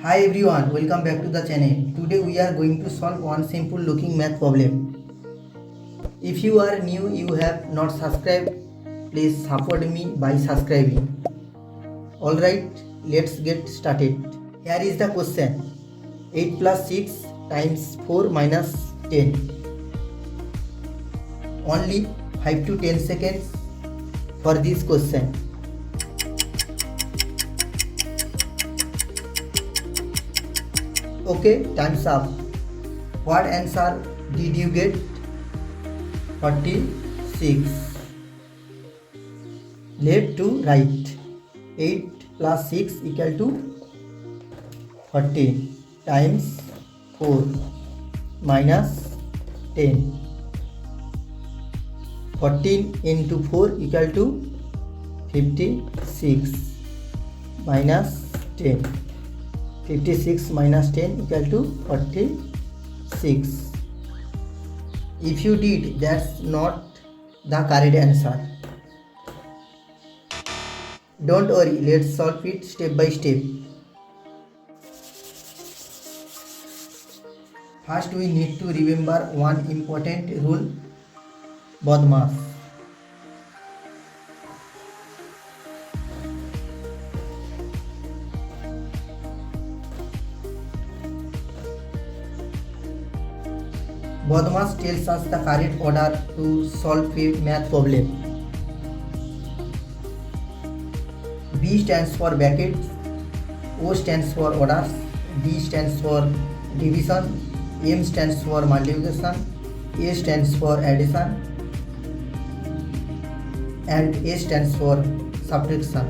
Hi everyone, welcome back to the channel. Today we are going to solve one simple looking math problem. If you are new, you have not subscribed, please support me by subscribing. Alright, let's get started. Here is the question. 8 plus 6 times 4 minus 10. Only 5 to 10 seconds for this question. Okay, time's up. What answer did you get? 46. Left to right. 8 plus 6 equal to 40 times 4 minus 10. 14 into 4 equal to 56 minus 10. 56 minus 10 equal to 46. If you did, that's not the correct answer. Don't worry, let's solve it step by step. First, we need to remember one important rule, BODMAS. BODMAS tells us the correct order to solve a math problem. B stands for brackets, O stands for orders, D stands for division, M stands for multiplication, A stands for addition, and A stands for subtraction.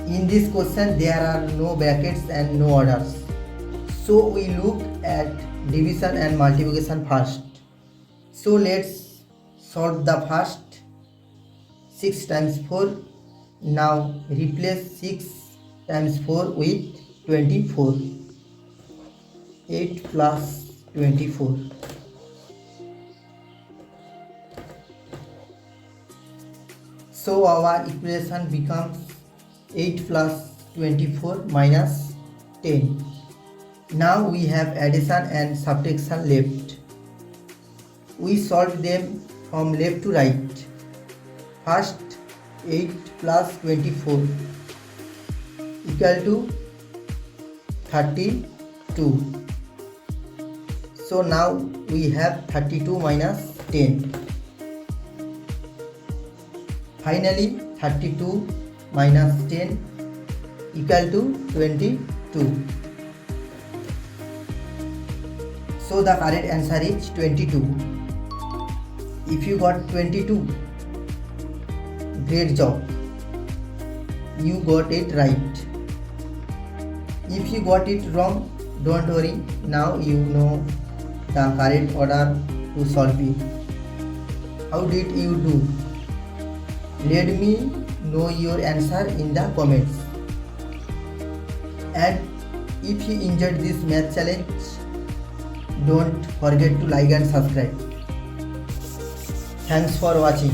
In this question, there are no brackets and no orders. So we look at division and multiplication first. So let's solve the first. 6 times 4. Now replace 6 times 4 with 24. 8 plus 24. So our equation becomes 8 plus 24 minus 10. Now we have addition and subtraction left. We solve them from left to right. First, 8 plus 24 equal to 32. So now we have 32 minus 10. Finally, 32 minus 10 equal to 22. So the correct answer is 22. If you got 22, great job. You got it right. If you got it wrong, don't worry. Now you know the correct order to solve it. How did you do? Let me know your answer in the comments. And if you enjoyed this math challenge, don't forget to like and subscribe. Thanks for watching.